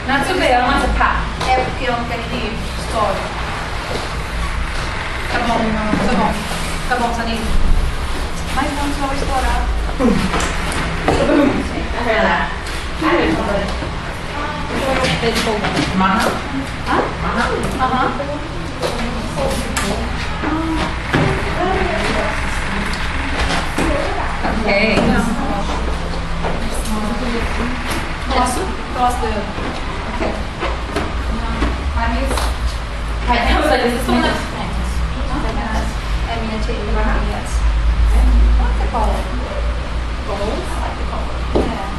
Not too big, I don't want to pop. É porque eu não quero que estoure. Tá bom. Tá bom, Saninho. Mas não, só vai estourar. Mana? Okay. Posso? Okay. I was like, is this one that's É minha tia. Yes. What's it called? Goals? I like to call it. Yeah.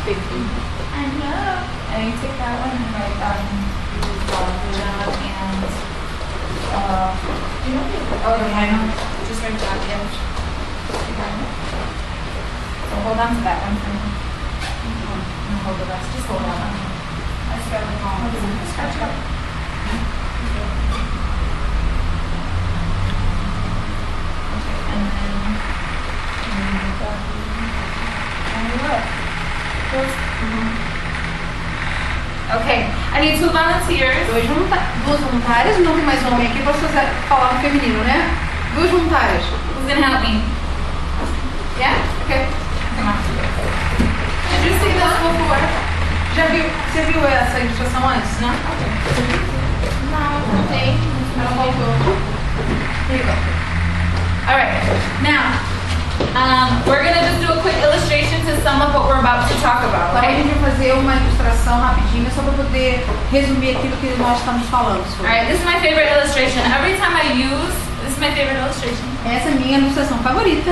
big food? I know. And you take that one and write and you know, oh, the rhino. Just write that down. So hold on to that one for me. And hold the rest. Just hold on. I start with all. Scratch up. Okay, and then Okay, I need two volunteers. Duas voluntárias, não tem mais homem aqui, posso falar no feminino, né? Duas voluntárias. Who's gonna help me? Yeah? Okay. Come on. Did you see this before? Você viu essa ilustração antes? Não? Não tem. Ela voltou. Here you go. Alright, now, we're gonna just do a quick illustration to sum up what we're about to talk about, Então a okay? gente vai fazer uma ilustração rapidinha só para poder resumir aquilo que nós estamos falando sobre. Alright, this is my favorite illustration. Every time I use, this is my favorite illustration. Essa é a minha ilustração favorita.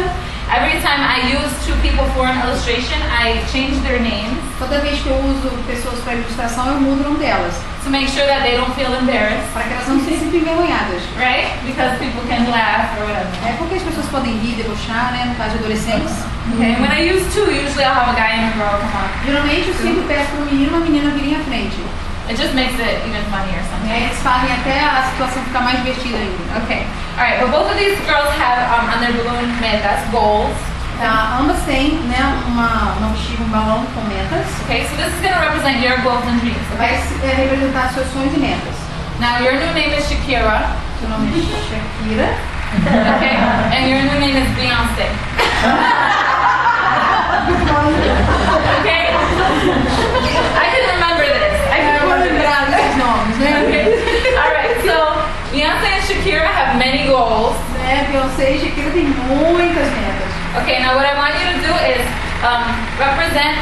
Every time I use two people for an illustration, I change their names Toda vez que eu uso pessoas para ilustração, eu mudo o nome delas, to make sure that they don't feel embarrassed, para que elas não se sintam envergonhadas. right? Because people can laugh or whatever. É porque as pessoas podem rir, debochar, né? No caso de adolescentes. Okay, when I use two, usually I'll have a guy and a girl come up. Geralmente eu sempre peço para um menino e uma menina virem à frente. It just makes it even funnier E sometimes. aí eles fazem até a situação ficar mais divertida ainda. Okay, alright, but both of these girls have on their balloon metas, goals. Tá? Ambas têm, né, uma bexiga, um balão com metas. Okay, so this is going to represent your goals and dreams, Vai okay? representar seus sonhos e metas. Now, your new name is Shakira, Seu nome é Shakira. okay? And your new name is Beyonce, okay? I can remember this. Eu vou lembrar desses nomes, né? Okay. Alright, so Beyonce and Shakira have many goals. Beyoncé e Shakira têm muitas metas. Okay, now what I want you to do is represent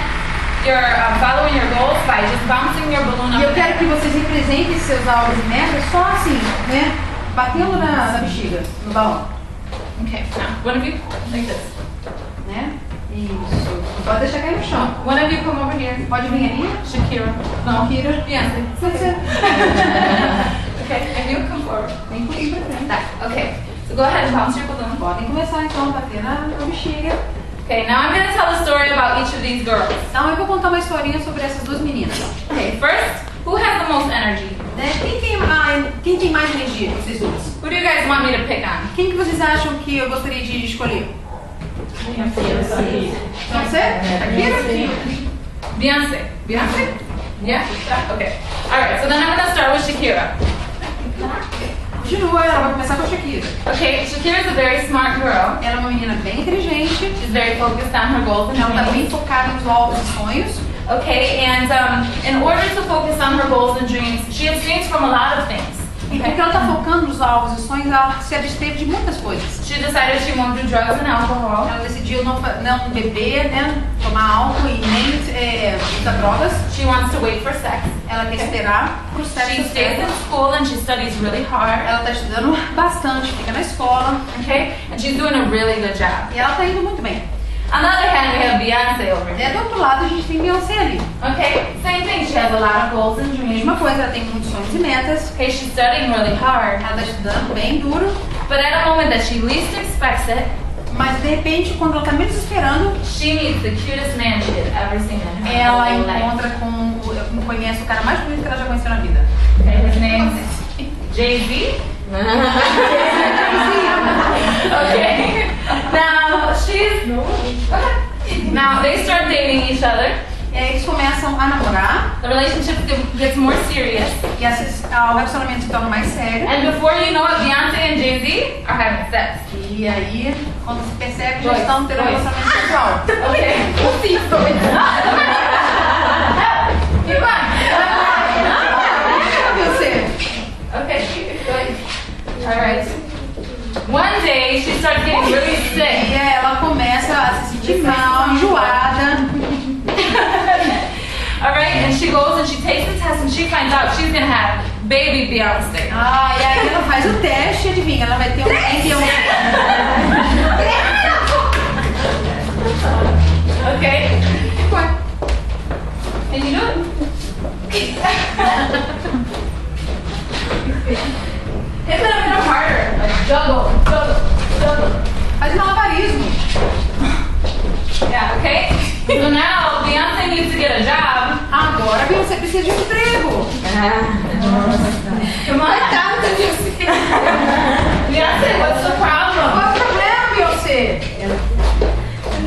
your following your goals by just bouncing your balloon E eu up. quero que vocês representem seus alvos e metas só assim, né? Batendo na bexiga, no balão. Okay, now one of you like this. Né? Isso. Não pode deixar cair no chão. One of you come over here. Pode vir ali. Shakira. No. Shakira. Beyonce. Pode ser. Okay, and you come forward. Vem comigo pra frente. That. Okay. So go ahead and bounce your balloon. Podem começar então a bater na bexiga. Okay, now I'm going to tell a story about each of these girls. Então eu vou contar uma historinha sobre essas duas meninas. Okay, first, who has the most energy? Né? Quem tem mais energia, vocês duas? Who do you guys want me to pick on? Quem que vocês acham que eu gostaria de escolher? Você? Shakira? Beyonce. Beyoncé? Yeah? Okay. Alright, so then I'm going to start with Shakira. Continua, ela vai começar com a Shakira. Okay, Shakira is a very smart girl. Ela é uma menina bem inteligente. She's very focused on her goals and Ela está dreams. bem focada nos alvos e sonhos. Okay, and in order to focus on her goals and dreams, she abstains from a lot of things. E porque ela está focando nos alvos e sonhos, ela se absteve de muitas coisas. She decided she won't do drugs and alcohol. Ela decidiu não beber, né? Tomar álcool e nem usar drogas. She wants to wait for sex. Ela quer esperar pro She sexo stays in certo. school and she studies really hard. Ela está estudando bastante, fica na escola. Okay, and she's doing a really good job. E ela está indo muito bem. On the other hand, we have Beyonce over here. Do outro lado, a gente tem Beyoncé ali. Okay, same thing. She has a lot of goals and dreams. Mesma coisa, ela tem muitos sonhos e metas. Okay, she's studying really hard. Ela está estudando bem duro. But at a moment that she least expects it, Mas de repente, quando ela está menos esperando, she meets the cutest man she had ever seen in her ela whole life. conhece o cara mais bonito que ela já conheceu na vida. Okay, his name's Jay-Z. Okay. Now they start dating each other. E aí eles começam a namorar. The relationship gets more serious. E o relacionamento se torna mais sério. And before you know it, Beyonce and Jay-Z are having sex. E aí, quando se percebe, já estão tendo um relacionamento sexual. Okay. Keep going. Okay. Alright. One day she starts getting really sick. E ela começa a se sentir mal, enjoada. Alright, and she goes and she takes the test and she finds out she's gonna have baby Beyonce. E aí ela faz o teste e adivinha, ela vai ter um Okay. Can you do it? Hit it a little harder. Like juggle. Faz malabarismo. Yeah, okay? So now Beyonce needs to get a job. Agora você precisa de um emprego. Come on. Beyonce, what's the problem? Qual é o problema, Beyoncé?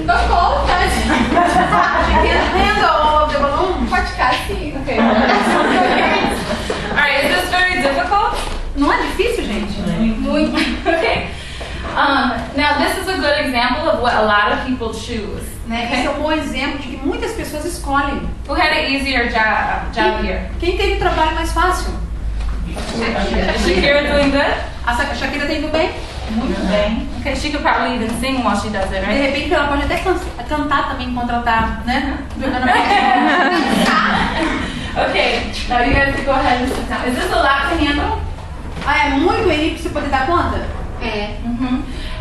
Não conta. She can't handle all of the balloon. Pode ficar assim. Okay. Alright, is this very difficult? Não é difícil, gente? Muito. Okay. Now this is a good example of what a lot of people choose. Né? Esse é um bom exemplo de que muitas pessoas escolhem. Who had an easier job here? Quem teve o trabalho mais fácil? Shakira doing good? A Shakira tá indo bem? Muito bem. Okay, she could probably even sing while she does it, De right? repente ela pode até cantar também enquanto ela tá, né? Jogando Okay, now you guys can go ahead and sit down. Is this a lot to handle? É muito aí pra você poder dar conta? É.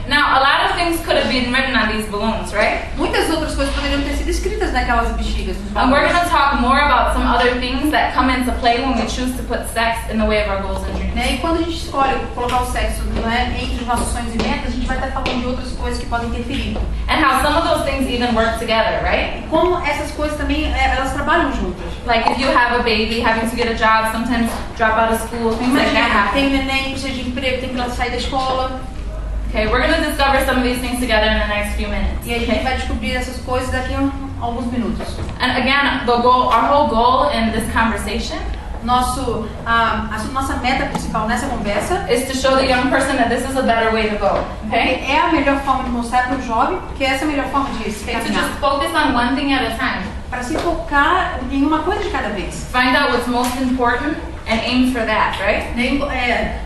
Now, a lot of things could have been written on these balloons, right? Muitas outras coisas poderiam ter sido escritas naquelas bexigas. And we're going to talk more about some other things that come into play when we choose to put sex in the way of our goals and dreams. Né? E quando a gente escolhe colocar o sexo, né, entre os nossos sonhos e metas, a gente vai estar falando de outras coisas que podem interferir. And how some of those things even work together, right? E como essas coisas também, elas trabalham juntas. Like if you have a baby, having to get a job, sometimes drop out of school, things like that Imagina, happen. tem neném, precisa de emprego, tem que sair da escola. Okay, we're going to discover some of these things together in the next few minutes. E a gente vai descobrir essas coisas daqui a alguns minutos. And again, our whole goal in this conversation A nossa meta principal nessa conversa is to show the young person that this is a better way to go. Okay? é a melhor forma de mostrar para o jovem que essa é a melhor forma de se Okay, so caminhar. just focus on one thing at a time. Para se focar em uma coisa de cada vez. Find out what's most important and aim for that, right?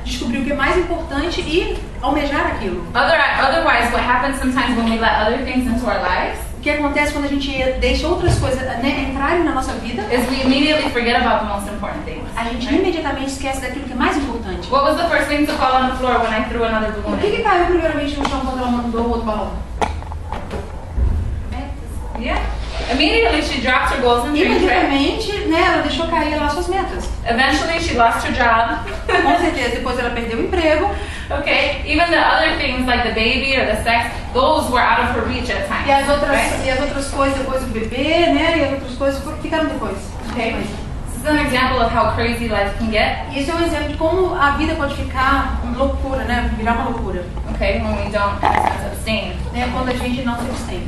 Descobrir o que é mais importante e almejar aquilo. Otherwise, what happens sometimes when we let other things into our lives O que acontece quando a gente deixa outras coisas, né, entrarem na nossa vida? is we immediately forget about the most important things. A gente Right? imediatamente esquece daquilo que é mais importante. What was the first thing to fall on the floor when I threw another O balloon que in? caiu primeiramente no chão quando ela mandou o outro balão? Yeah. Immediately she dropped her goals and dreams, right? Imediatamente, né, ela deixou cair lá suas metas. Eventually she lost her job. Com certeza, depois ela perdeu o emprego. Okay. Even the other things like the baby or the sex, those were out of her reach at times. E as outras, right? e as outras coisas depois do bebê, né? E as outras coisas ficaram depois. Okay. This is an example of how crazy life can get. E isso é um exemplo de como a vida pode ficar uma loucura, né? Virar uma loucura. Okay, when we don't abstain. Né? Quando a gente não se abstém.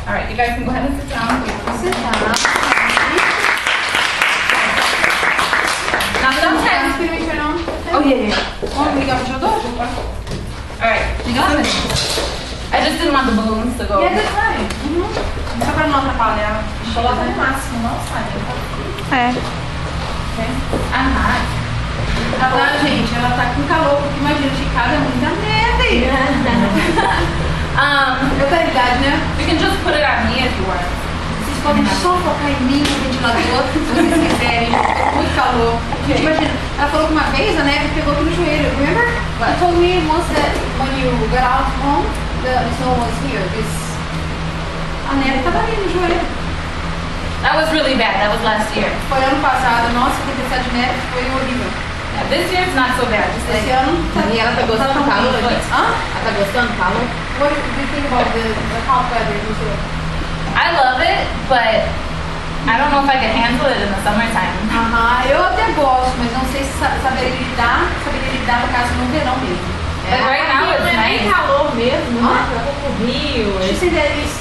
All right, you guys can go ahead and sit down. Você tá. Now sometimes. Oh, yeah. Vamos ligar o ventilador? All right. I just didn't want the balloons to go. E é detalhe. Só pra não atrapalhar. Coloca no máximo, não sai. Okay. I'm hot. Gente, ela tá com calor, porque imagina, Chicago é muita merda aí. Eu tenho idade, né? You can just put it on me if you want. Vocês podem só focar em mim no ventilador, se vocês quiserem. Tá muito calor. Okay. Imagina, ela falou que uma vez a neve pegou aqui no joelho. Remember? What? You told me once that when you got out home, the snow was here. A neve tava ali no joelho. That was really bad. That was last year. Foi ano passado, nossa, a tempestade de neve foi horrível. Yeah, this year it's not so bad. Just Esse like, ano tá, E ela tá gostando tão do calor? ruim. Hã? Ela tá gostando do calor? What do you think about the hot weather this year? I love it, but I don't know if I can handle it in the summertime. Eu até gosto, mas não sei se saberia lidar no caso no verão mesmo. But right now it's nice. calor mesmo, né? Como o Rio. She said that it's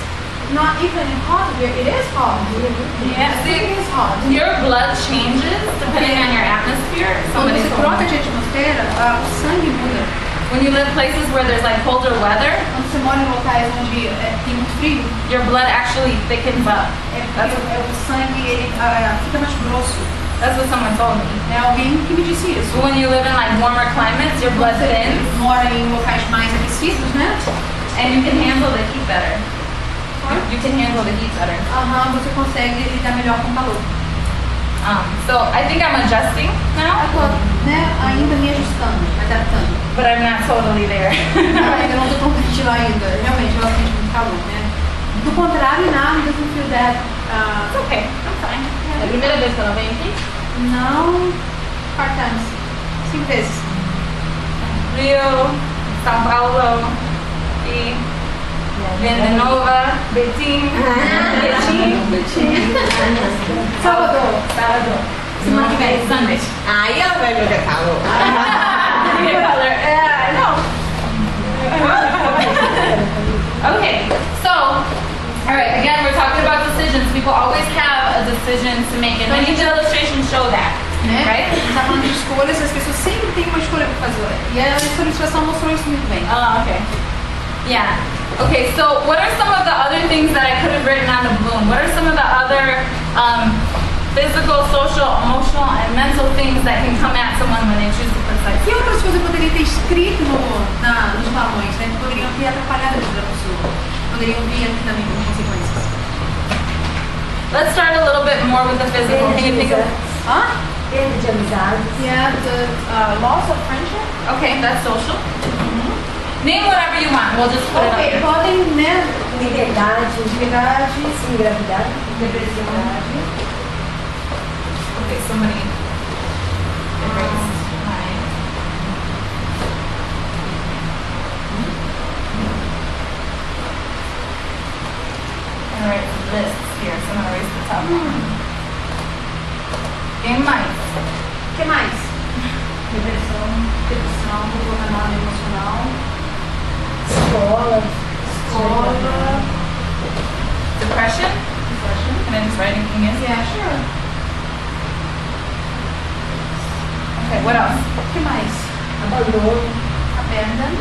not even hot here. It is hot. Yeah, see, It is hot. your blood changes depending on your atmosphere. Quando Somebody você told troca me. de atmosfera, o sangue muda. When you live places where there's like colder weather, Quando você mora em locais onde tem muito frio, your blood actually thickens up. o sangue ele, fica mais grosso. That's what someone told me. É alguém que me disse isso. So when you live in like warmer climates, your blood Você thins mora em locais mais aquecidos, né? and you can handle the heat better. You can handle the heat better. Você consegue lidar melhor com o calor. So I think I'm adjusting now, Eu tô, né, ainda me ajustando, me adaptando. but I'm not totally there. Ainda não tô totalmente lá ainda. Realmente, ela sente muito calor, né? Do contrário, nada, doesn't feel that. It's okay. I'm fine. É a primeira vez que ela vem aqui? Não. Part-times. 5 vezes. Rio, São Paulo, e Venda Nova, Betim, Salvador. Salvador. Semana que vem. Sunday. Aí ela vai ver que é calor. Okay, so, all right, again, we're talking about decisions. People always have a decision to make, and many of the illustrations show that, Né? right? A gente tá falando de escolhas, as pessoas sempre têm uma escolha pra fazer. E a ilustração mostrou isso muito bem. Oh, okay. Yeah. Okay, so what are some of the other things that I could have written on the balloon? What are some of the other physical, social, emotional, and mental things that can come at someone when they choose to put sex? Que outras coisas eu poderia ter escrito nos balões, né? Que poderiam ter atrapalhado a vida da pessoa. Poderiam vir aqui também como consequências. Let's start a little bit more with the physical. Can you think of? Perda de amizades. Yeah, the loss of friendship. Okay, that's social. Name whatever you want. We'll just put it up Ok, here. podem, né? Liberdade. Atividade, Engravidar. depressão. Okay, somebody erased my. All right, lists here. So I'm gonna erase the top one. Game mais. O que mais? Depressão, governada emocional, Escola. escola, Depression. Can I just write anything in? yeah, sure. Okay, what else? O que mais? Abandono. Abandon.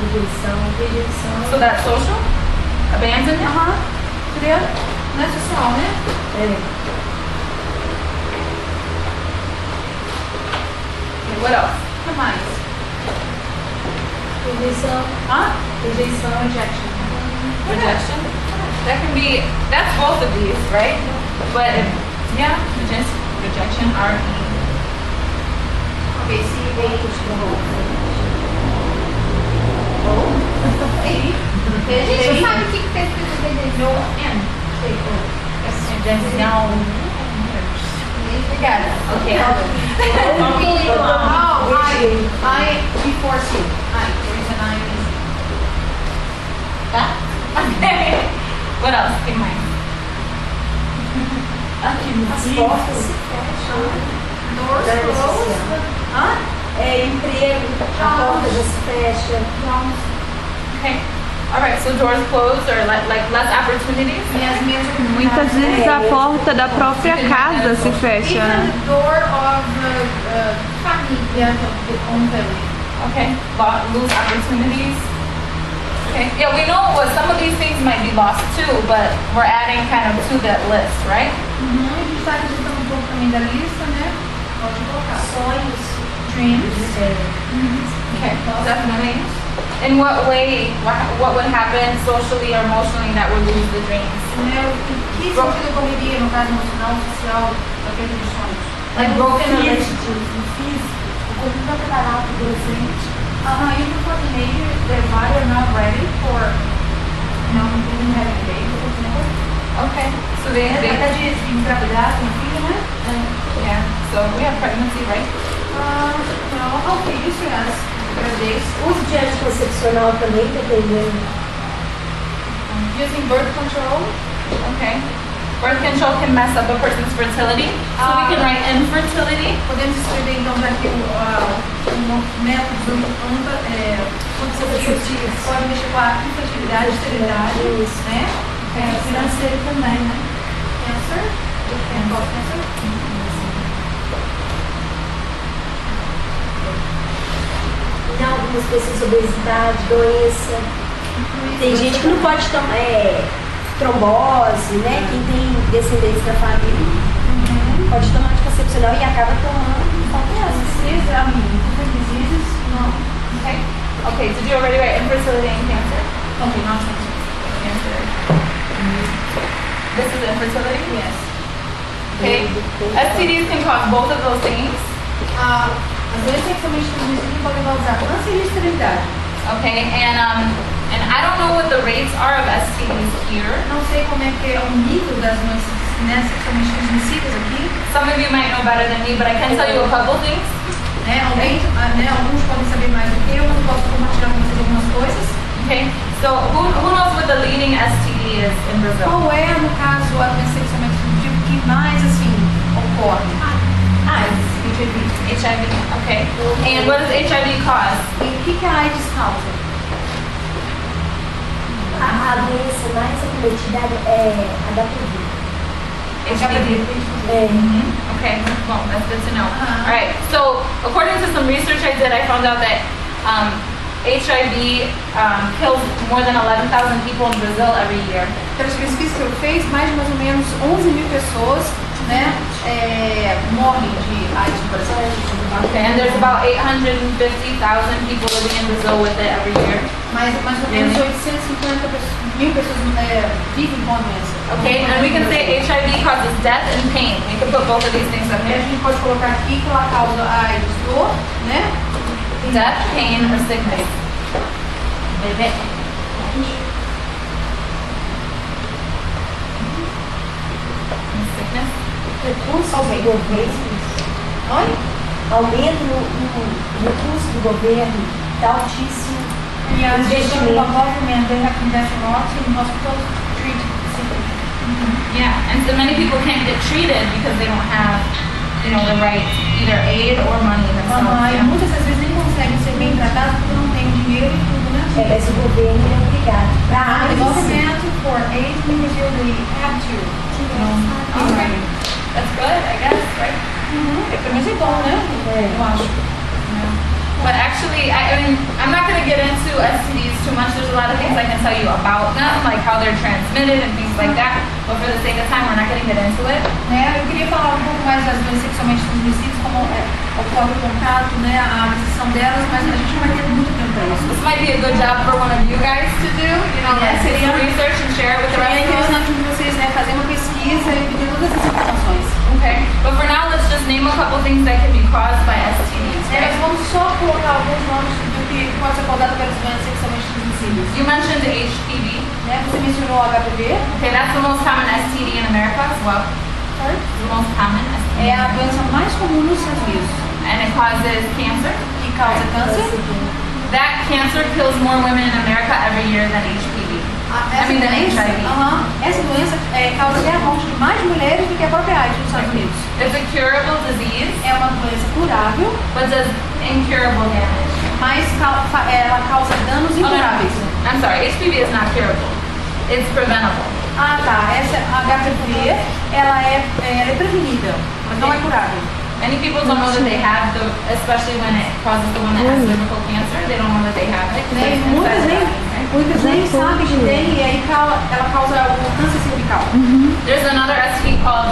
Rejeição. So that's social. Abandonment. Seria, não é social, né? É. Okay, what else? O que mais? Rejeição. Rejeição, rejection. Rejection. That can be. That's both of these, right? But yeah, rejection. R-E. Ok, se A gente sabe o que fez no N. Rejeção. Obrigada. Okay. I before C. I. There is an I in C. Tá? Okay. What else? Tem mais? As portas se fecham. Doors Da vida closed. social. É emprego. A porta já se fecha. Okay. All right. So doors closed or like less opportunities. E as minhas Muitas vezes a porta da própria casa se fecha, Even né? the door of family, the own family. Okay. Lose opportunities. Okay. Yeah, we know what some of these things might be lost too, but we're adding kind of to that list, right? A gente está acrescentando um pouco também da lista, né? Pode colocar. Sonhos. Dreams. Okay. Definitely. In what way? What would happen socially or emotionally that would lose the dreams? Né? O que sentido ocorreria no caso emocional, social, da perda dos sonhos? Like broken relationships. Físico. O corpo não está preparado para o adolescente. Even for teenagers, their body are not ready for, even having a baby, for example. Okay. So they Até de engravidar, tem filho, né? yeah. So we have pregnancy, right? Não, ok, isso é gravidez. Uso de anticoncepcional também, dependendo. Using birth control. Okay. Birth control can mess up a person's fertility. So we can write infertility. Podemos escrever então já que o método contraceptivos pode mexer com a infertilidade, esterilidade, né? Financeiro também, né? Cancer, cancer. Tem algumas pessoas com obesidade, doença. Tem gente que não pode tomar trombose, né? Quem tem descendência da família pode tomar anticoncepcional e acaba tomando Diseases, diseases, no. Okay. Okay, did you already write infertility and cancer? Okay, not cancer. Cancer. This is infertility? Yes. Okay. STDs can cause both of those things. As doenças sexualmente transmissíveis podem causar câncer e esterilidade. Okay, and I don't know what the rates are of STDs here. Não sei como é que é o nível das doenças sexualmente transmissíveis aqui. Some of you might know better than me, but I can tell you a couple things. Alguns podem saber mais do que eu, mas eu posso compartilhar com vocês algumas coisas. Okay, so who knows what the leading STD is in Brazil? Qual é, no caso, a doença sexualmente transmissível que mais, assim, ocorre? HIV. HIV, okay. And what does HIV cause? E o que a AIDS causa? A doença mais acometida é HPV. HIV. Okay, well, that's good to know. All right, so according to some research I did, I found out that HIV kills more than 11,000 people in Brazil every year. Pelas pesquisas que eu fiz, mais ou menos 11 mil pessoas, né, morrem de AIDS no Brasil. Okay, and there's about 850,000 people living in Brazil with it every year. Mais ou menos 850 mil pessoas vivem com a doença. Okay, and we can say HIV causes death and pain. We can put both of these things up A here. gente pode colocar aqui que ela causa a AIDS, dor, né? Death, pain, or sickness. Bebê. Sickness. Recursos do governo, Oi? aumento no recurso do governo está altíssimo. Yeah, Investimento. the government, they have invested a lot in hospitals to treat sick. Yeah, and so many people can't get treated because they don't have, the right either aid or money themselves. E Yeah. muitas das vezes nem conseguem ser bem tratados porque não tem dinheiro e tudo, né? Mas o governo é obrigado. The government for AIDS in Brazil, they have to. Okay, that's good, I guess, right? Pelo menos é bom, né? Eu acho. But actually, I'm not going to get into STDs too much. There's a lot of things I can tell you about them, like how they're transmitted and things like that. But for the sake of time, we're not going to get into it. Eu queria falar um pouco mais das doenças sexualmente transmissíveis, como ocorre o contato, né, a aquisição delas, mas a gente não vai ter muito tempo para isso. This might be a good job for one of you guys to do. Yeah, Seria research and share it with the Seria rest of us. interessante de vocês, né, fazer uma pesquisa e pedir todas essas informações. Okay. But for now, let's just name a couple things that can be caused by STDs. Nós Right? vamos só colocar alguns nomes do que pode ser causado pelas doenças sexualmente transmissíveis. You mentioned HPV. Né? Você mencionou o HPV, Okay, that's the most common STD in America as well. It's the most common STD. é a doença mais comum nos Estados Unidos, And it causes cancer. que causa câncer. That cancer kills more women in America every year than HPV. Essa than doença, HIV. essa doença causa até a morte de mais mulheres do que a própria AIDS nos Estados Unidos. It's a curable disease, É uma doença curável, but does incurable damage. mas ela causa danos Oh, no, incuráveis. I'm sorry, HPV is not curable. It's preventable. Ah, tá. Essa HPV, ela é prevenida, mas não é curável. Many people don't know that they have especially when it causes the one that has cervical cancer, they don't know that they have it. Né? E muitas nem sabem que tem, e aí ela causa o câncer cervical. There's another STD called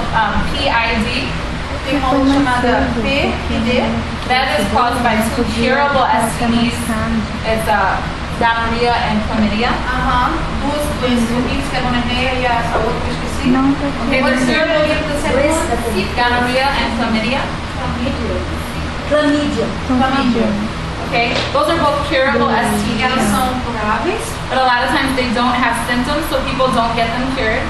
PID. Tem uma outra chamada PID, That is caused by two curable STDs. It's gonorrhea and chlamydia. duas doenças horríveis, que é a gonorreia e essa outra que eu esqueci. Okay, Pode there's ser gonorrhea and chlamydia. Clamídia. Okay, those are both curable Elas STDs, são curáveis, but a lot of times they don't have symptoms, so people don't get them cured.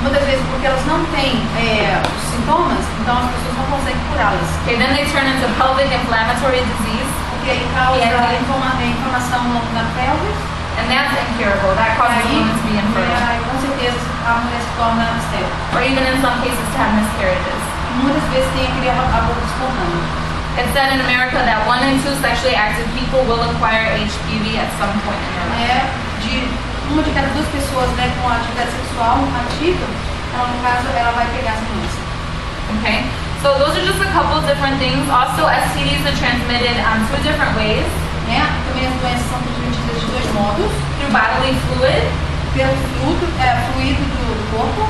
muitas vezes porque elas não têm os sintomas, então as pessoas não conseguem curá-las. Okay, then they turn into pelvic inflammatory disease, Porque aí causa inflamação na pelvis, And that's incurable. That causes Aí, women to be infertile. aí, com certeza, a mulher se torna estéril. Or even in some cases to have miscarriages. Muitas vezes tem aquele aborto espontâneo. It's said in America that 1 in 2 sexually active people will acquire HPV at some point in their life. Uma de cada 2 pessoas, né, com atividade sexual ativa, ela, no caso, ela vai pegar essa doença. Okay? So those are just a couple of different things. Also, STDs are transmitted 2 different ways. Né? Também as doenças são transmitidas de 2 modos. Through bodily fluid, Pelo fluido do corpo,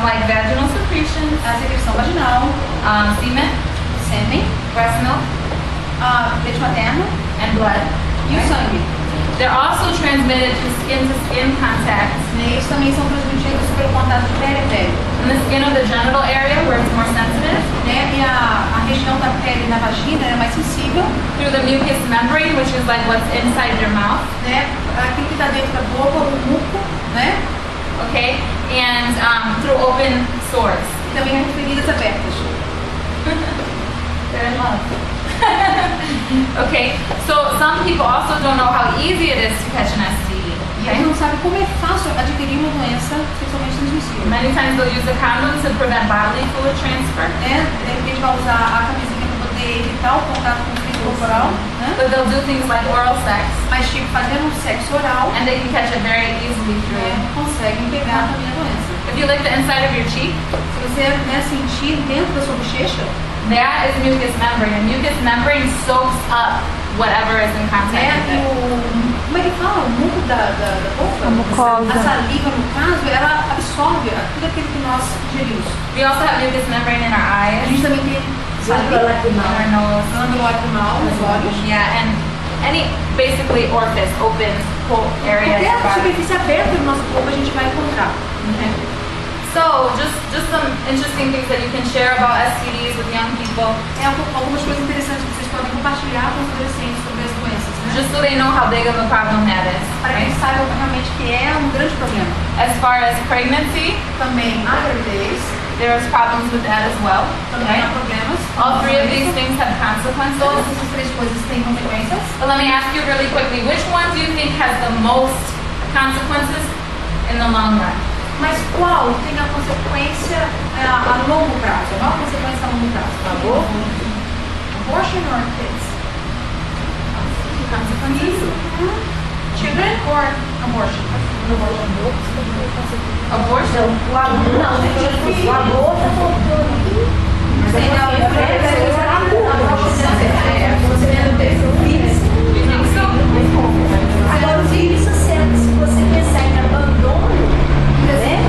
like vaginal secretions, a secreção vaginal, semen, sêmen, breast milk, leite materno and blood. e o sangue. They're also transmitted through skin-to-skin contact Né? Eles também são transmitidos pelo contato de pele a pele. in the skin of the genital area where it's more sensitive, Né? E a região da pele na vagina é mais sensível, through the mucous membrane, which is like what's inside your mouth, né? Aquilo que está dentro da boca, o muco, né? okay? And through open sores. E também as feridas abertas. They're in love. Okay, so some people also don't know how easy it is to catch an STD. E Okay? eles não sabem como é fácil adquirir uma doença sexualmente transmissível. Many times they'll use a condom to prevent bodily fluid transfer, Né? De repente vai usar a camisinha para poder evitar o contato com o fluido corporal, né? but they'll do things like oral sex, Mas tipo, fazendo um sexo oral, and they can catch it very easily through. conseguem pegar também a doença. If you lick the inside of your cheek, Se você, né, sentir dentro da sua bochecha, that is mucous membrane, and mucous membrane soaks up whatever is in contact né, with it. como é que fala? O muco da boca? A mucosa. A saliva, no caso, ela absorve tudo aquilo que nós ingerimos. We also have mucous membrane in our A eyes, gente também tem Glândula saliva, in our nose. glândula lacrimal nos olhos. Yeah, and any basically orifice, open whole area of Qualquer your body. superfície aberta do nosso corpo a gente vai encontrar. Okay. So, just some interesting things that you can share about STDs with young people, Algumas coisas interessantes que vocês podem compartilhar com os adolescentes sobre as doenças, né? just so they know how big of a problem that is. Para que Right? eles saibam realmente que é um grande problema. As far as pregnancy, Também a gravidez, there's problems with that as well. também há Right? problemas. All 3 of these things have consequences. Todas essas 3 coisas têm consequências. But let me ask you really quickly, which one do you think has the most consequences in the long run? Mas qual tem a consequência a longo prazo? A maior consequência a longo prazo? Abortion or kids? Consequences? Children or abortion? Abortion? O aborto, não, o aborto voltou aqui. Do you think so? Agora os filhos sucedem, se você pensar em abandono, né?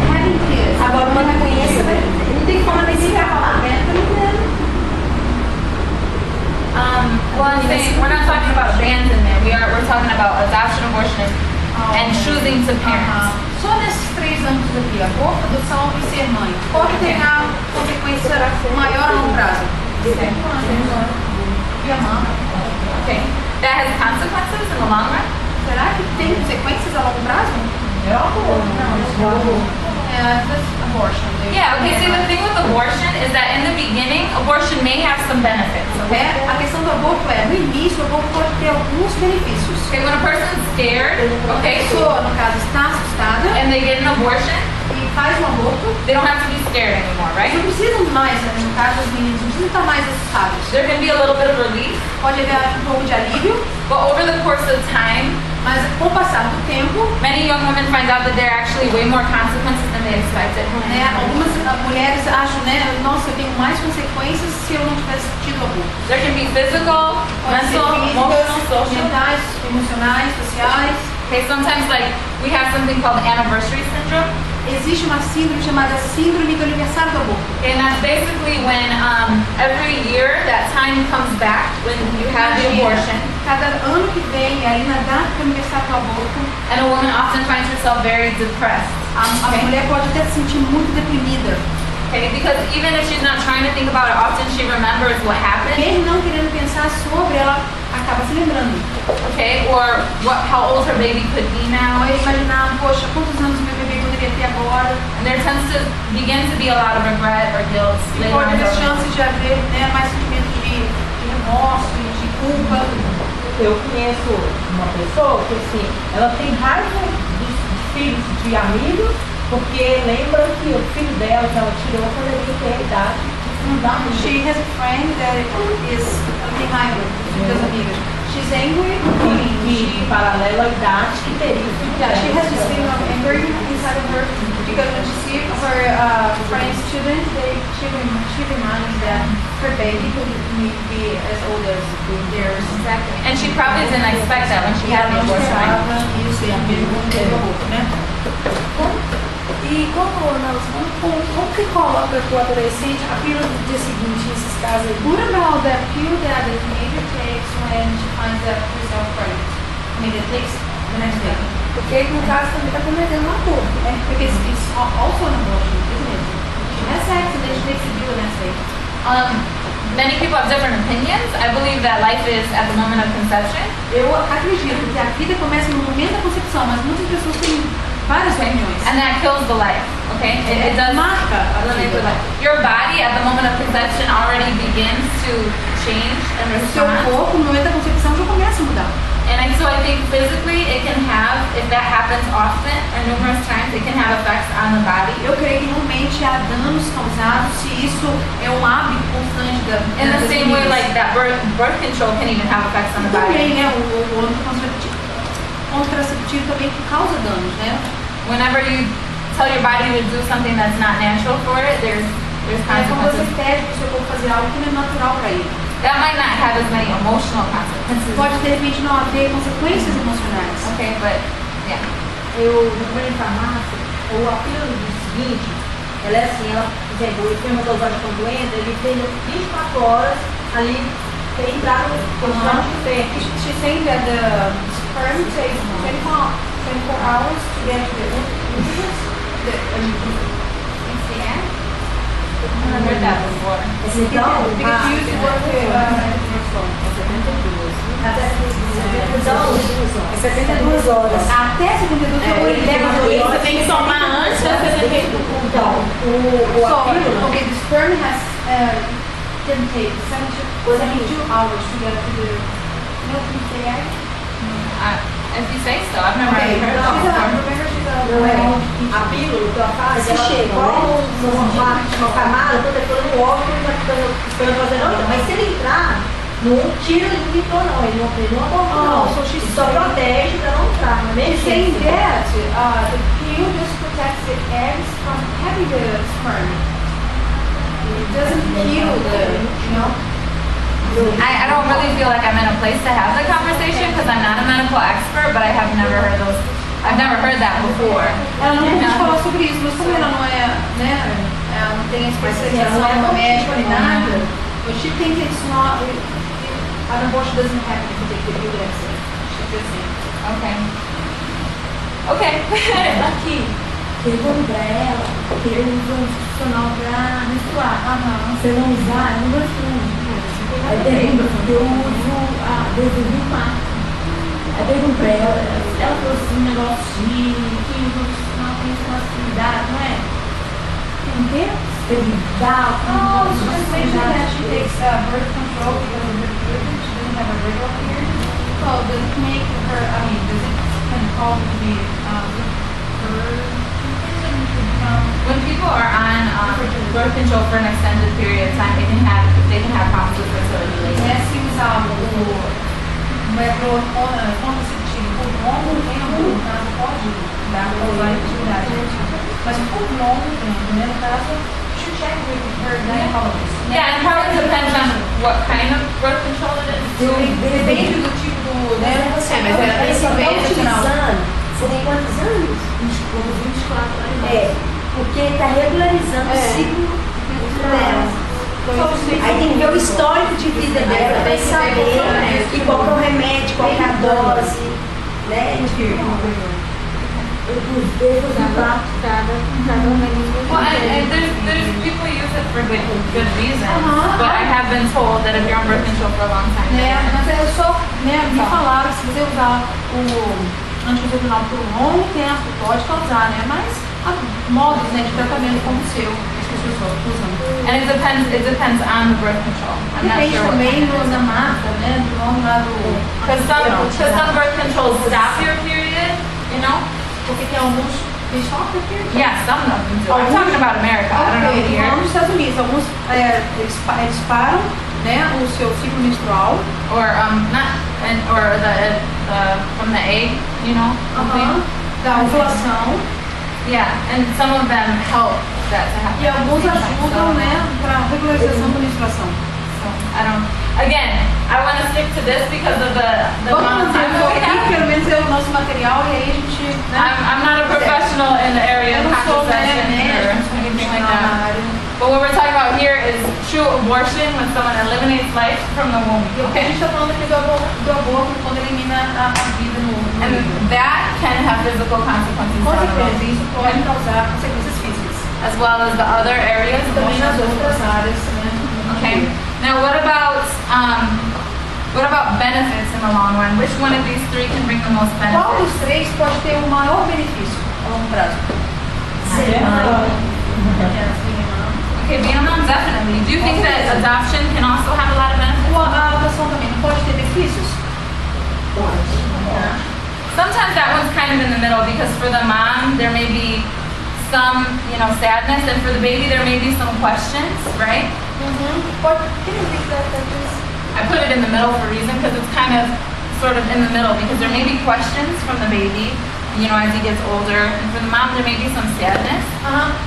Agora uma doença não tem como nem se falar, né? Well, I'm saying we're not talking about abandonment. We're talking about adoption, abortion, and choosing to parent. Só nesses 3 âmbitos aqui, aborto, adoção e ser mãe. Qual que tem a consequência maior a longo prazo? E a mãe? Okay. That has consequences in the long run? Será que tem consequências a longo prazo? Abortion. Yeah, okay, see the thing with abortion is that in the beginning, abortion may have some benefits, okay? A questão do aborto é, no início, o aborto pode ter alguns benefícios. Okay, when a person's scared, A okay, pessoa, no caso, está assustada and they get an abortion, e faz um aborto, they don't have to be scared anymore, eles right? não precisam mais, no caso, os meninos, não precisam estar mais assustados. There can be a little bit of relief, Pode haver um pouco de alívio, but over the course of time, mas com o passar do tempo, many young women find out that there are actually way more consequences than they expected. né, algumas mulheres acham, né, nossa, eu tenho mais consequências se eu não tivesse tido aborto. There can be physical, Pode ser mental, emotional, físicas, social. mentais, emocionais, sociais. Okay, sometimes like we have something called anniversary syndrome, Existe uma síndrome chamada síndrome do aniversário do aborto. and that's basically when every year that time comes back when you have the abortion, Cada ano que vem, ali na data do aniversário do aborto, and a woman often finds herself very depressed. a mulher pode até se sentir muito deprimida. Okay, because even if she's not trying to think about it, often she remembers what happened. Mesmo não querendo pensar sobre, ela acaba se lembrando. Okay, or how old her baby could be now. Ou imaginar, poxa, quantos anos meu bebê poderia ter agora? And there tends to begin to be a lot of regret or guilt E later on. pode in haver her life. chances de haver, né, mais sentimento de remorso e de culpa. eu conheço uma pessoa que assim, ela tem raiva de filhos de amigos, porque lembra que o filho dela que ela tirou quando ele tem a idade de fundar um She has a friend that is behind her, duas amigas. She's angry em paralelo à idade que teria o filho yeah, dela. she has this feeling of anger inside of her because when she sees her friend's children, she reminds that her baby could be as old as theirs. Exactly. And she probably didn't expect that when she had the Não abortion, right? esperava isso e a mesmo teve aborto, né? E como que coloca para o adolescente a pílula do dia seguinte nesses casos aí? What about that pill that the teenager takes when she finds out herself pregnant? I mean, it takes the next day. Porque no caso também está cometendo um aborto, né? Because it's also an abortion, isn't it? She has sex and then she takes the pill the next day. Many people have different opinions. I believe that life is at the moment of conception. Eu acredito que a vida começa no momento da concepção, mas muitas pessoas têm várias opiniões. And that kills the life, okay? It does Marca a eliminate the vida. life. Your body at the moment of conception already begins to change and O seu respond. corpo, no momento da concepção, já começa a mudar. So I think physically it can have, if that happens often or numerous times, it can have effects on the body. Eu creio que realmente há danos causados se isso é um hábito constante da In the das same way, meninas. like that birth control can even have effects on the Também, body. né, o contraceptivo também causa danos, né? Whenever you tell your body to do something that's not natural for it, there's É como você consequences. pede para o seu corpo fazer algo que não é natural para ele. That might not have as many emotional consequences. Pode de repente não haver consequências emocionais. Okay, but yeah. Eu vou em farmácia, ou a pílula do dia seguinte, ela é assim, ela, por exemplo, o espermatozoide quando entra, ele tem 24 horas ali para entrar no constante de tempo. She's saying that the sperm takes 24 hours to get to the uterus. It's the end? I've heard that before. Então, Because you used to work with É 72 horas. até 72 horas. Você tem que somar antes da 72. então, So, a pílula, okay, the sperm has can take 72 hours to get to the milk from the egg. If you say so, I've never Okay, heard that before. remember she's não é a pílula que ela faz, Você ela chega, cola uma camada protetora no óvulo e vai ficando espermatozoide não entra. Mas se ele entrar, não tira ele do micro não, ele não aborta não. Oh, so she's Ele só protege para não entrar, não é mesmo? saying that the pill just protects the eggs from having the sperm. It doesn't kill the, you know. I don't really feel like I'm in a place to have the conversation because I'm not a medical expert, but I have never heard those. I've never heard that before. Ela não pode falar sobre isso, mas como ela não é, né, ela não tem especialização no médico nem nada, but she thinks it's not, an abortion doesn't happen if you take the pill that's it. She's just saying. Okay. Okay. Aqui, pergunto pra ela que ele usa um institucional pra menstruar. Se eu não usar, eu não gosto. Aí pergunta, eu uso a desodorante. Aí pergunto pra ela trouxe um negócio que usa um institucional tem facilidade, não é? Tem o quê? Esterilidade. Oh, she just mentioned that she takes birth control because of her period. She doesn't have a regular period. So does it make her, I mean, does it can cause her to be When people are on birth control for an extended period of time, they can have problems with fertility later. né, se usar o método contraceptivo por longo tempo, no caso, pode dar causar infertilidade. Mas por longo tempo, né, no caso, you should check with her gynecologist. Yeah, and it probably depends on what kind of birth control it is. Depende do tipo do, né, mas ela tem Você que está ver utilizando, você tem quantos anos? 24 anos. É, porque está regularizando o ciclo dela. Aí tem que ver o histórico de vida dela para saber e qual que é o remédio, qual que é a dose, né? Well, and there's people use it for good reasons, but I have been told that if you're on birth control for a long time, né, mas eu só, né, me falaram que se você usar o anticoncepcional por um longo tempo pode causar, né, mas há modos, né, de tratamento como o seu, as pessoas usam. And it depends on the birth control. I'm not Depende sure what também kind it is. na marca, né? Do nome lá do... Because some birth controls stop your period, you know? Porque tem alguns que stop the period. Yeah, some of them do. I'm talking about America. I don't know Ok, here. vamos nos Estados Unidos. Alguns eles param, né, o seu ciclo menstrual. Or not, or the from the egg, you know? Something. Da ovulação. Yeah, and some of them help that to happen. E alguns at the same time, ajudam, né, para regularização da menstruação. So I don't. Again, I want to stick to this because of the amount of Vamos time manter that we aqui, have. pelo menos é o nosso material, e aí a gente... Né, I'm not a professional in the area eu of não sou contraception or médico, não sou anything like profissional na that. área. But what we're talking about here is true abortion when someone eliminates life from the womb. E o que a gente está falando aqui do aborto, quando elimina a vida no And útero. that can have physical consequences Com down the certeza, road, isso pode causar consequências físicas. as well as the other areas. E também nas outras áreas, né? Okay. Now, what about benefits in the long run? Which one of these three can bring the most Qual benefits? dos três pode ter o maior benefício a longo prazo? Okay, being a mom, definitely. Do you think that adoption can also have a lot of benefits? Ou a adoção também não pode ter benefícios? Sometimes that one's kind of in the middle because for the mom, there may be some, sadness, and for the baby, there may be some questions, right? Pode. Can you repeat that, please? I put it in the middle for a reason because it's kind of sort of in the middle because there may be questions from the baby, as he gets older, and for the mom, there may be some sadness.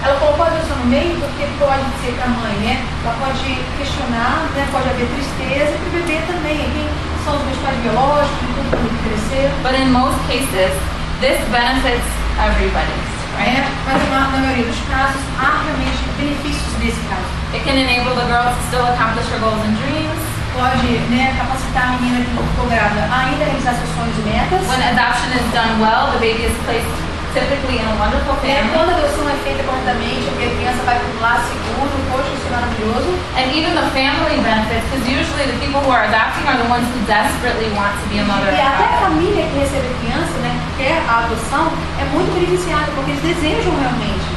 Ela colocou a adoção no meio porque pode ser para a mãe, né? Ela pode questionar, né? Pode haver tristeza e para o bebê também. Quem são os meus pais biológicos, tudo para ele crescer. But in most cases, this benefits everybody, right? Mas na maioria dos casos, há realmente benefícios nesse caso. It can enable the girl to still accomplish her goals and dreams. Pode, né, capacitar a menina que ficou grávida a ainda realizar seus sonhos e metas. When adoption is done well, the baby is placed typically in a wonderful family. Quando a adoção é feita corretamente, a criança vai por lá seguro, poxa, isso é maravilhoso. And even the family benefits, because usually the people who are adopting are the ones who desperately want to be a mother. E até a família que recebe a criança, né, que quer a adoção, é muito beneficiada, porque eles desejam realmente.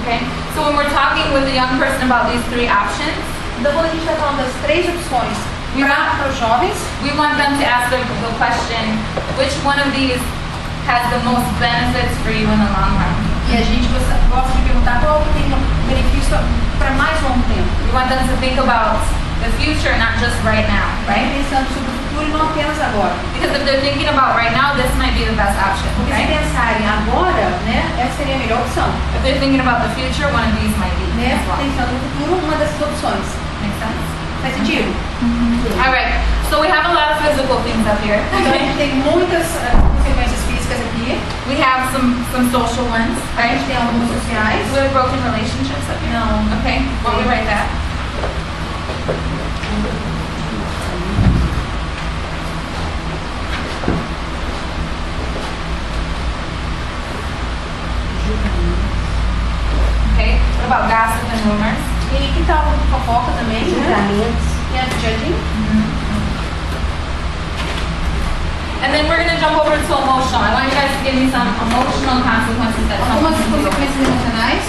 Okay? So when we're talking with a young person about these three options, Então, quando a gente está falando das três opções para os jovens, we want them to ask the question, which one of these has the most benefits for you in the long run? e a gente gosta de perguntar qual que tem um benefício para mais longo tempo. We want them to think about the future, not just right now, right? Pensando sobre o futuro e não apenas agora. Because if they're thinking about right now, this might be the best option, Porque se right? pensarem agora, né, essa seria a melhor opção. If they're thinking about the future, one of these might be Né? as well. Pensando no futuro, uma dessas opções. Make sense? Faz sentido? All right. So we have a lot of physical things up here. Então a gente tem muitas consequências físicas aqui. We have some social ones, A right? gente tem algumas sociais. We have broken relationships up here. Não. Okay. Want me to write that? Okay. What about gossip and rumors? E que tal fofoca também, né? Julgamentos. E a judging. And then we're gonna jump over to emotional. I want you guys to give me some emotional consequences that Algumas someone can deal with. consequências emocionais.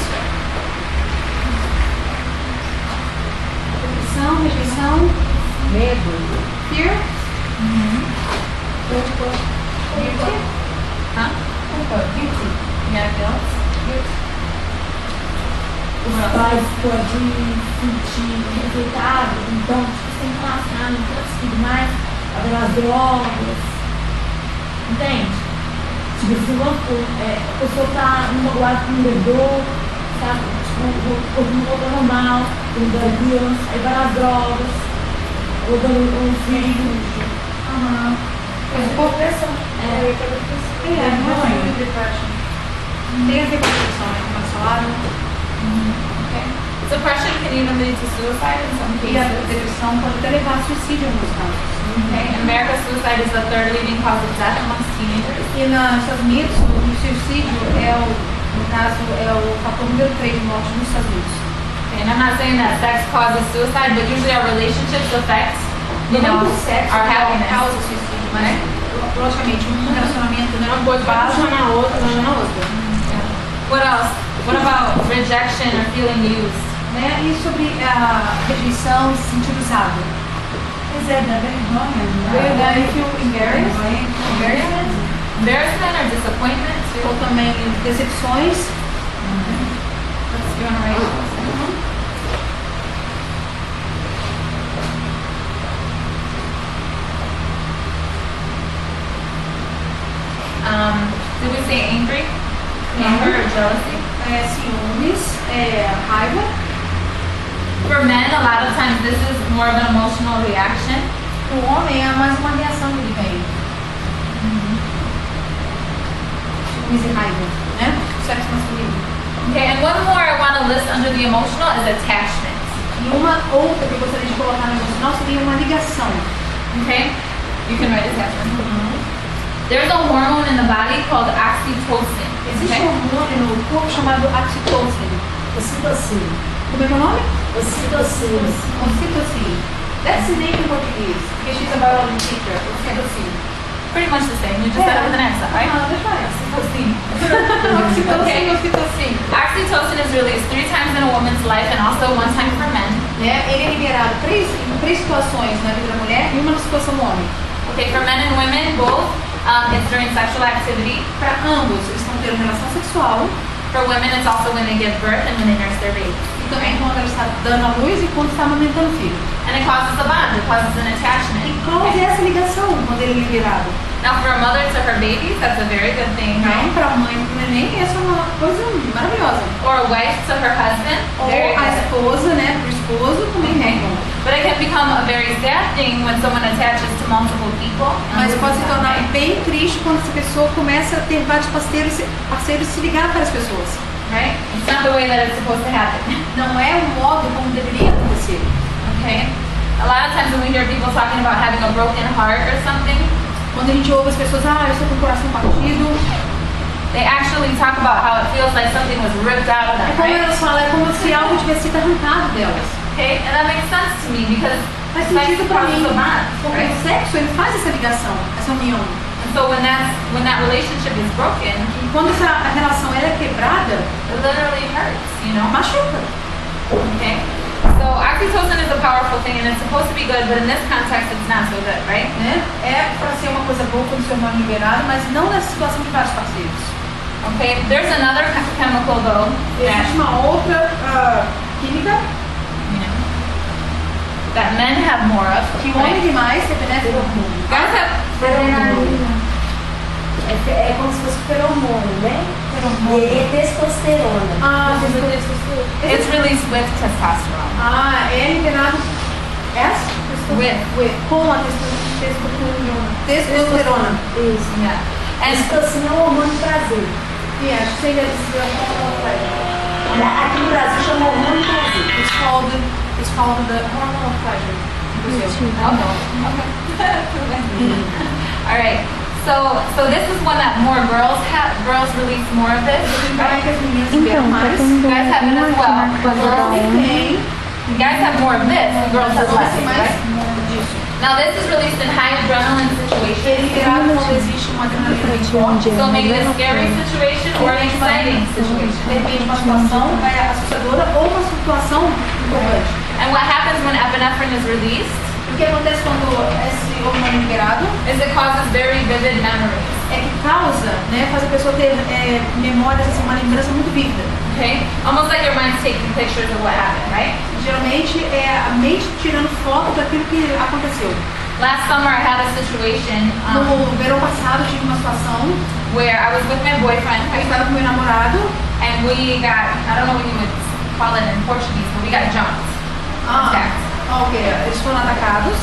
Depressão, rejeição, Medo. fear, Huh? guilty. Yeah, guilt. Os pais podem sentir rejeitados, então, sem passar, não conseguir mais, haverá drogas, entende? Tipo, se a pessoa está numa guarda com um bebê, sabe? Tipo, o corpo não volta normal, quando é criança, aí vai as drogas, ou dando um filho. Depressão. É, Não é depression. Tem a ver com depressão, né? Como eles falaram. Okay. Depression can even lead to suicide in some E a cases. depressão pode até levar a suicídio em alguns casos. Okay. In America, suicide is the third leading cause of death amongst teenagers. E nos Estados Unidos, o suicídio no caso, é o fator número 3 de morte nos Estados Unidos. Okay. And I'm not saying that sex causes suicide, but usually our relationships affect, Não o sexo our que happiness. causa suicídio, mas logicamente um relacionamento não Uma coisa vai base puxando a outra, puxa né? na outra. What else? What about rejection or feeling used? né? E sobre a rejeição, se sentir usado. Pois é, da vergonha. If you embarrassed, Embarrassment or disappointment? ou também decepções. Let's do an right. Did we say angry? Anger or jealousy? Ciúmes, raiva. For men, a lot of times this is more of an emotional reaction. O homem é mais uma reação que ele tem. Ciúmes e raiva, né? Sexo masculino. Okay, and one more I want to list under the emotional is attachment. E uma outra que eu gostaria de colocar no emocional seria uma ligação. Okay? You can write attachment. There's a hormone in the body called oxytocin. Existe Okay? um hormônio no corpo chamado oxitocina. Ocitocina. Como é que é o nome? Ocitocina. Oxitocina. That's the name in português. Porque she's a biology teacher. Oxitocina. Pretty much the same. You just said it with an accent, right? Ah, that's right. Oxytocin. Oxitocina, oxitocina. Oxytocin is released 3 times in a woman's life and also 1 time for men. Né? Ele é liberado em três situações na vida da mulher e uma na situação do homem. Okay, for men and women, both, it's during sexual activity. Para ambos, eles estão tendo relação sexual For women, it's also when they give birth and when they nurse their baby. e também quando ela está dando a luz e quando está amamentando o filho. And it causes a bond, it causes an attachment. E qual é essa ligação quando ele é liberado? Now, for a mother to her babies, that's a very good thing, Não, right? para a mãe e para o neném, essa é uma coisa maravilhosa. Or a wife to her husband, very Ou a good. esposa, né, para o esposo, também Okay. é bom. But it can become a very sad thing when someone attaches to multiple people. Mas pode se tornar bem triste quando essa pessoa começa a ter vários parceiros e se ligar para as pessoas. Right? It's not the way that it's supposed to happen. Não é o modo como deveria acontecer. Okay? A lot of times when we hear people talking about having a broken heart or something, Quando a gente ouve as pessoas, eu estou com o coração partido, they actually talk about how it feels like something was ripped out of é them, como right? elas falam, é como se algo tivesse sido arrancado delas. Okay? And that makes sense to me because Faz sex sentido para causes mim, a bond, porque right? o sexo ele faz essa ligação, essa união. And so when that relationship is broken, E quando essa relação ela é quebrada, it literally hurts, you know? machuca. Okay? So oxytocin is a powerful thing and it's supposed to be good, but in this context it's not so good, right? Né? É para ser uma coisa boa quando o seu hormônio é liberado, mas não nessa situação de vários parceiros. Okay? There's another chemical though that, Existe uma outra química that men have more of. que o homem demais se penetra no hormônio. Guys have Feromônio. É como se fosse feromônio, né? E é testosterona. Ah, it's released with testosterone. é liberado com a testosterona. Isso. Yeah. And Ocitocina é um hormônio do prazer. E acho que seria Aqui no Brasil chama hormônio do prazer. it's called the hormone of pleasure. all right. So this is one that more girls have. Girls release more of this. Então é que as meninas liberam Então, tá mais. tendo Guys have it as uma well, aqui but na girls casa Tem guys have more of this, and girls have less. tem mais Right? disso. Now this is released in high adrenaline É situations. liberado quando existe uma adrenalina muito forte. So maybe a scary situation or an exciting De situation. repente uma situação assustadora ou uma situação importante. And what happens when epinephrine is released O que acontece quando esse hormônio é liberado is it causes very vivid memories. é que causa, né, faz a pessoa ter memórias, assim, uma lembrança muito vívida. Okay? Almost like your mind's taking pictures of what happened, right? Geralmente é a mente tirando foto daquilo que aconteceu. Last summer I had a situation No verão passado eu tive uma situação, where I was with my boyfriend eu estava com meu namorado, and we got, I don't know what you would call it in Portuguese, but we got jumped. Attacked. eles foram atacados.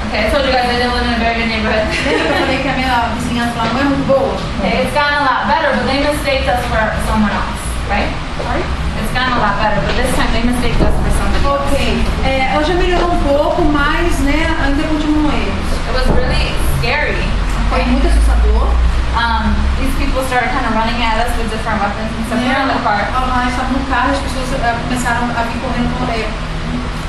Okay, I told you guys I didn't live in a very good neighborhood. Lembra que eu falei que a minha vizinhança lá não é muito boa? Okay, it's gotten a lot better, but they mistaked us for someone else, right? Sorry? It's gotten a lot better, but this time they mistaked us for somebody else. Ok, ela já melhorou um pouco, mas né, ainda continuam erros. It was really scary. Foi muito assustador. These people started kind of running at us with different weapons and stuff. We were in the car. Estava no carro, as pessoas começaram a vir correndo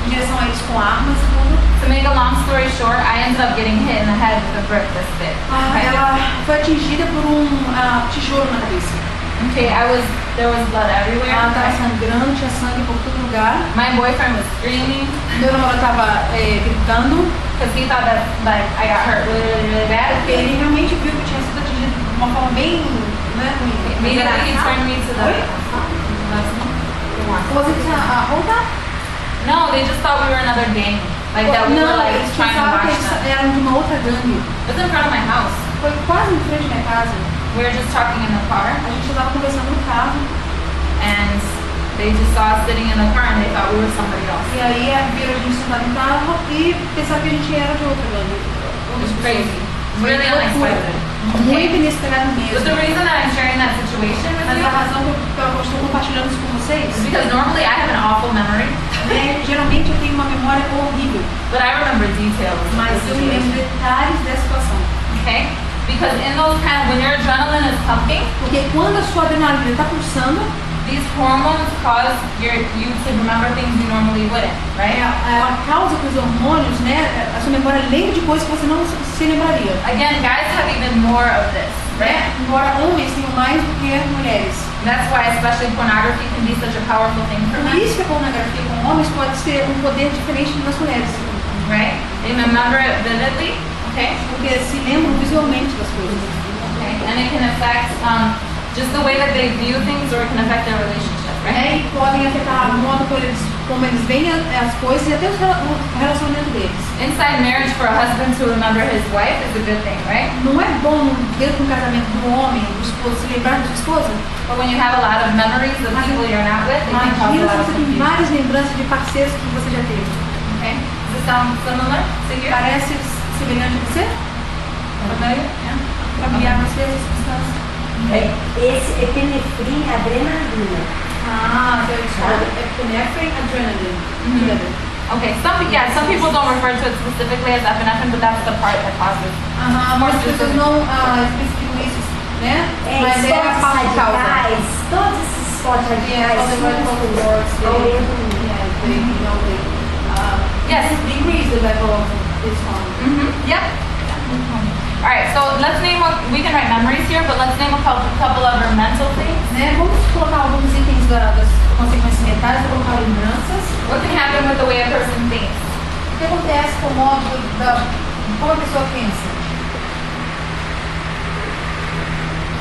em direção a eles com armas e tudo. To make a long story short, I ended up getting hit in the head with a brick this big. Okay? Ela foi atingida por tijolo na cabeça. Okay, there was blood everywhere. Ela tava sangrando, tinha sangue por todo lugar. My boyfriend was screaming Meu namorado tava gritando, because he thought that like I got hurt really, really, really bad. porque ele realmente viu que tinha sido atingido de uma forma bem, né, ruim. Immediately he turned me to the. Was it a roupa? No, they just thought we were another gang. Like that we were Não, like eles trying to pensavam que watch eles them. eram de uma outra gangue. It was in front of my house. Foi quase em frente da minha casa. We were just talking in the car, A gente estava conversando no carro, and they just saw us sitting in the car, and they thought we were somebody else. e aí viram a gente sentado no carro e pensaram que a gente era de outra gangue. It was crazy. Really unexpected. Muito inesperado But the mesmo. reason that I'm sharing that situation with Mas you a razão que eu estou compartilhando isso com vocês is because normally I have an awful memory, geralmente eu tenho uma memória horrível, but I remember details. of mas the eu me lembro situation. detalhes da situação. Okay? Because in those when your adrenaline is pumping, Porque quando a sua adrenalina está pulsando, these hormones cause you to remember things you normally wouldn't, right? ela causa que os hormônios, né, a sua memória lembre de coisas que você não se lembraria. Again, guys have even more of this, right? Embora homens tenham mais do que mulheres. That's why especially pornography can be such a powerful thing for Por men, isso que a pornografia com homens pode ter um poder diferente das mulheres. right? They remember it vividly, okay? Porque se lembram visualmente das coisas. Okay, and it can affect just the way that they view things, or it can affect their relationship, right? E podem afetar o modo como eles veem as coisas e até o relacionamento deles. Inside marriage, for a husband to remember his wife is a good thing, right? Não é bom dentro do casamento do homem, do esposo, se lembrar da sua esposa? But when you have a lot of memories of people you're not with, it can cause a Imagina lot se of você tem confusion. várias lembranças de parceiros que você já teve. Okay, does it sound similar to you? Parece semelhante a você? Familiar? Yeah. Familiar às vezes? Esse epinefrina é adrenalina. Ah, so it's called epinephrine adrenaline. Okay, some people don't refer to it specifically as epinephrine, but that's the part that causes. Muitas pessoas não especificam isso, né? Mas é a Esportes parte causa. radicais, todos esses esportes radicais Also são radical sports, Yes. decrease the level of this hormone. Yep. All right, so we can write memories here, but let's name a couple other mental things. Né? Vamos colocar alguns itens das consequências mentais, vou colocar lembranças. What can happen with the way a person thinks? O que acontece com o modo como a pessoa pensa?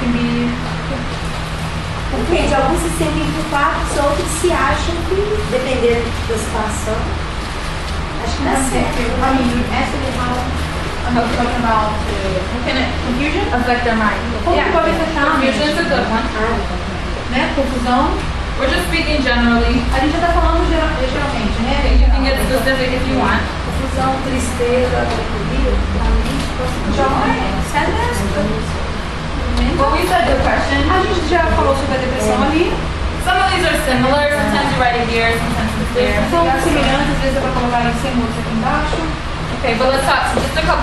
Entende? Alguns se sentem culpados, outros se acham que, dependendo da situação, acho que dá certo. I mean, you're asking how I'm talking about Can it confusion, affect their mind? Como que pode afetar a mente? Confusion is a good one. né? Confusão. We're just speaking generally. A gente já está falando geralmente, né? You can get specific if you want. Confusão, tristeza, alegria, Joy, sadness. But we said depression. A gente já falou sobre a depressão ali. Some of these are similar. Sometimes you write it here, sometimes it's there. São semelhantes, às vezes é para colocar em cima, outros aqui embaixo. Okay, but let's talk just a couple.